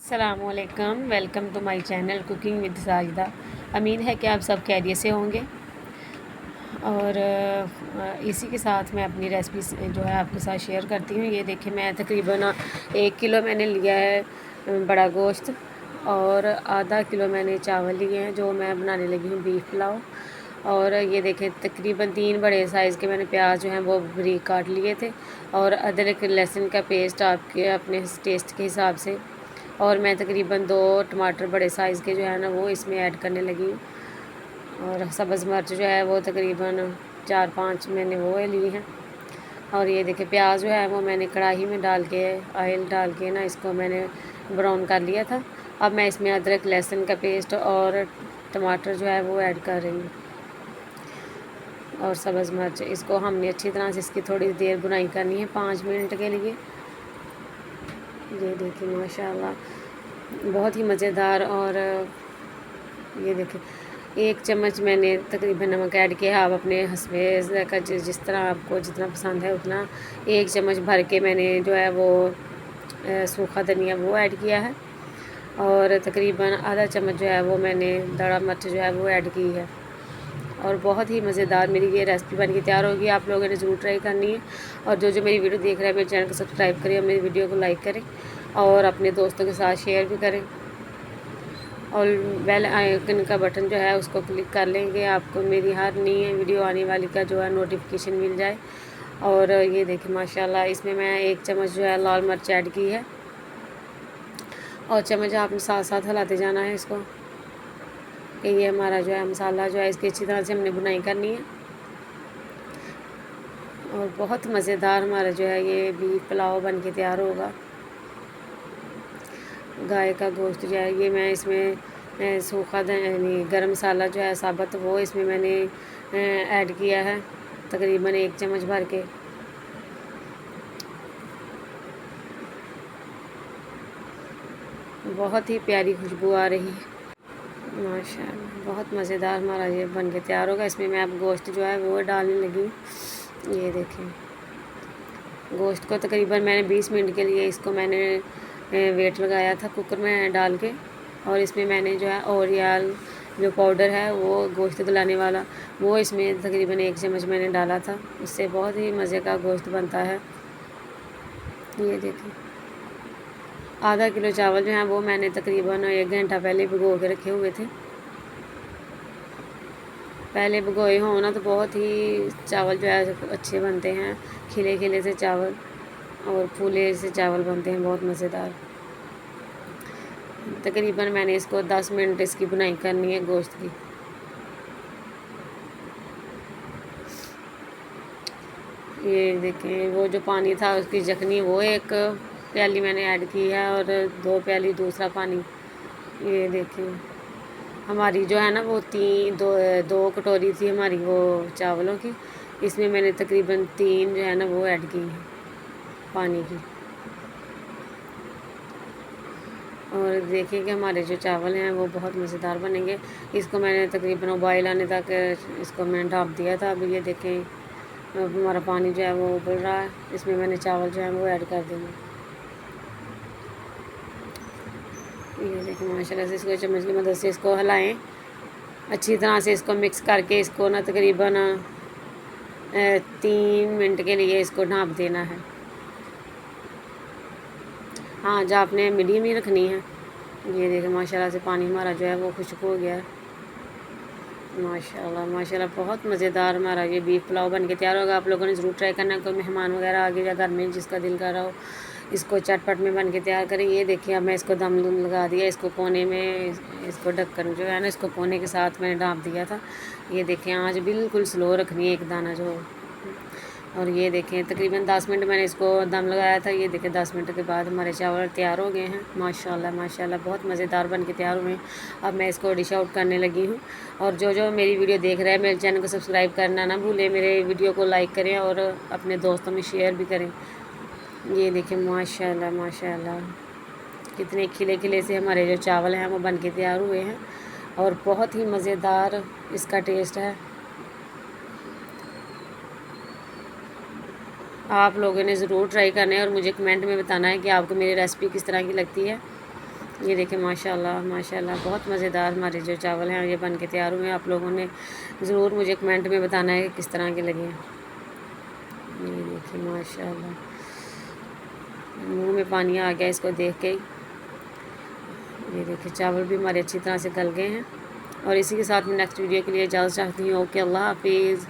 السلام علیکم، welcome to my channel cooking with Sajida. امید ہے کہ آپ سب خیریت سے ہوں گے اور اسی کے ساتھ میں اپنی ریسپی جو ہے آپ کے ساتھ شیئر کرتی ہوں۔ یہ دیکھیں، میں تقریباً 1 کلو میں نے لیا ہے بڑا گوشت اور آدھا کلو میں نے چاول لیے ہیں جو میں بنانے لگی ہوں بیف پلاؤ۔ اور یہ دیکھیں تقریباً 3 بڑے سائز کے میں نے پیاز جو ہیں وہ بریک کاٹ لیے تھے، اور ادرک لہسن کا پیسٹ آپ کے اپنے ٹیسٹ کے حساب سے، اور میں تقریباً 2 ٹماٹر بڑے سائز کے جو ہے نا وہ اس میں ایڈ کرنے لگی ہوں، اور سبز مرچ جو ہے وہ تقریباً 4-5 میں نے وہ لی ہیں۔ اور یہ دیکھیں پیاز جو ہے وہ میں نے کڑاہی میں ڈال کے آئل ڈال کے نا اس کو میں نے براؤن کر لیا تھا۔ اب میں اس میں ادرک لہسن کا پیسٹ اور ٹماٹر جو ہے وہ ایڈ کر رہی ہوں، اور سبز مرچ۔ اس کو ہم نے اچھی طرح سے اس کی تھوڑی دیر بنائی کرنی ہے 5 منٹ کے لیے۔ یہ دیکھیں ماشاءاللہ بہت ہی مزیدار۔ اور یہ دیکھیں 1 چمچ میں نے تقریباً نمک ایڈ کیا ہے۔ آپ اپنے حسب ذائقہ جس طرح آپ کو جتنا پسند ہے اتنا 1 چمچ بھر کے میں نے جو ہے وہ سوکھا دھنیا وہ ایڈ کیا ہے، اور تقریباً آدھا چمچ جو ہے وہ میں نے دڑا مرچ جو ہے وہ ایڈ کی ہے۔ اور بہت ہی مزیدار میری یہ ریسپی بن کے تیار ہوگی، آپ لوگوں نے ضرور ٹرائی کرنی ہے۔ اور جو میری ویڈیو دیکھ رہے ہیں میرے چینل کو سبسکرائب کریں اور میری ویڈیو کو لائک کریں اور اپنے دوستوں کے ساتھ شیئر بھی کریں، اور بیل آئیکن کا بٹن جو ہے اس کو کلک کر لیں گے آپ کو میری ہر نئی ویڈیو آنے والی کا جو ہے نوٹیفیکیشن مل جائے۔ اور یہ دیکھیں ماشاءاللہ اس میں 1 چمچ جو ہے لال مرچ ایڈ کی ہے، اور چمچ آپ نے ساتھ ساتھ ہلاتے جانا ہے اس کو، کہ یہ ہمارا جو ہے مسالہ جو ہے اس کی اچھی طرح سے ہم نے بنائی کرنی ہے۔ اور بہت مزیدار ہمارا جو ہے یہ بیف پلاؤ بن کے تیار ہوگا۔ گائے کا گوشت جو ہے یہ میں اس میں سوکھا یعنی گرم مسالہ جو ہے ثابت وہ اس میں نے ایڈ کیا ہے تقریباً 1 چمچ بھر کے۔ بہت ہی پیاری خوشبو آ رہی ہے ماشاءاللہ، بہت مزیدار ہمارا یہ بن کے تیار ہوگا۔ اس میں اب گوشت جو ہے وہ ڈالنے لگی ہوں۔ یہ دیکھیں گوشت کو تقریباً میں نے 20 منٹ کے لیے اس کو میں نے ویٹ لگایا تھا کوکر میں ڈال کے، اور اس میں نے جو ہے اوریال جو پاؤڈر ہے وہ گوشت گلانے والا وہ اس میں تقریباً 1 چمچ میں نے ڈالا تھا، اس سے بہت ہی مزے کا گوشت بنتا ہے۔ یہ دیکھیں آدھا کلو چاول جو ہیں وہ میں نے تقریباً 1 گھنٹہ پہلے بھگو کے رکھے ہوئے تھے۔ پہلے بھگوئے ہوں نا تو بہت ہی چاول جو ہے اچھے بنتے ہیں، کھلے کھلے سے چاول اور پھولے سے چاول بنتے ہیں بہت مزیدار۔ تقریباً میں نے اس کو 10 منٹ اس کی بنائی کرنی ہے گوشت کی۔ یہ دیکھیں وہ جو پانی تھا اس کی یخنی وہ 1 پیالی میں نے ایڈ کی ہے، اور 2 پیالی دوسرا پانی۔ یہ دیکھیں ہماری جو ہے نا وہ 2 کٹوری تھی ہماری وہ چاولوں کی، اس میں نے تقریباً 3 جو ہے نا وہ ایڈ کی ہیں پانی کی۔ اور دیکھیں کہ ہمارے جو چاول ہیں وہ بہت مزیدار بنیں گے۔ اس کو میں نے تقریباً ابائل آنے تک اس کو میں ڈھانپ دیا تھا۔ اب یہ دیکھیں اب ہمارا پانی جو ہے وہ ابل رہا ہے، اس میں نے چاول جو ہے وہ ایڈ کر دیں گے۔ یہ دیکھیں ماشاءاللہ سے اس کو چمچ کی مدد سے اس کو ہلائیں اچھی طرح سے، اس کو مکس کر کے اس کو نا تقریباً 3 منٹ کے لیے اس کو ڈھانپ دینا ہے۔ ہاں جو آپ نے میڈیم ہی رکھنی ہے۔ یہ دیکھیں ماشاءاللہ سے پانی ہمارا جو ہے وہ خشک ہو گیا ہے ماشاءاللہ ماشاءاللہ، بہت مزیدار ہمارا یہ بیف پلاؤ بن کے تیار ہوگا۔ آپ لوگوں نے ضرور ٹرائی کرنا ہے، کوئی مہمان وغیرہ آ گیا گھر میں جس کا دل کر رہا ہو اس کو چٹ پٹ میں بن کے تیار کریں۔ یہ دیکھیں اب میں اس کو دم لگا دیا، اس کو کونے میں اس کو ڈھکن جو ہے نا اس کو کونے کے ساتھ میں نے ڈھانپ دیا تھا۔ یہ دیکھیں آنچ بالکل سلو رکھنی ہے، 1 دانہ جو ہو۔ اور یہ دیکھیں تقریباً 10 منٹ میں نے اس کو دم لگایا تھا۔ یہ دیکھیں 10 منٹ کے بعد ہمارے چاول تیار ہو گئے ہیں ماشاءاللہ ماشاءاللہ، بہت مزیدار بن کے تیار ہوئے ہیں۔ اب میں اس کو ڈش آؤٹ کرنے لگی ہوں، اور جو میری ویڈیو دیکھ رہے ہیں میرے چینل کو سبسکرائب کرنا نہ بھولیں، میرے ویڈیو کو لائک کریں اور اپنے دوستوں میں شیئر بھی کریں۔ یہ دیکھیں ماشاءاللہ ماشاءاللہ کتنے کھلے کھلے سے ہمارے جو چاول ہیں وہ بن کے تیار ہوئے ہیں، اور بہت ہی مزیدار اس کا ٹیسٹ ہے۔ آپ لوگوں نے ضرور ٹرائی کرنا ہے اور مجھے کمنٹ میں بتانا ہے کہ آپ کو میری ریسپی کس طرح کی لگتی ہے۔ یہ دیکھیں ماشاءاللہ ماشاءاللہ بہت مزیدار ہمارے جو چاول ہیں یہ بن کے تیار ہوئے ہیں۔ آپ لوگوں نے ضرور مجھے کمنٹ میں بتانا ہے کہ کس طرح کے لگے ہیں۔ یہ دیکھیں ماشاءاللہ منہ میں پانی آ گیا اس کو دیکھ کے ہی۔ یہ دیکھیں چاول بھی ہمارے اچھی طرح سے گل گئے ہیں، اور اسی کے ساتھ میں نیکسٹ ویڈیو کے لیے اجازت چاہتی ہوں۔ اوکے، اللہ حافظ۔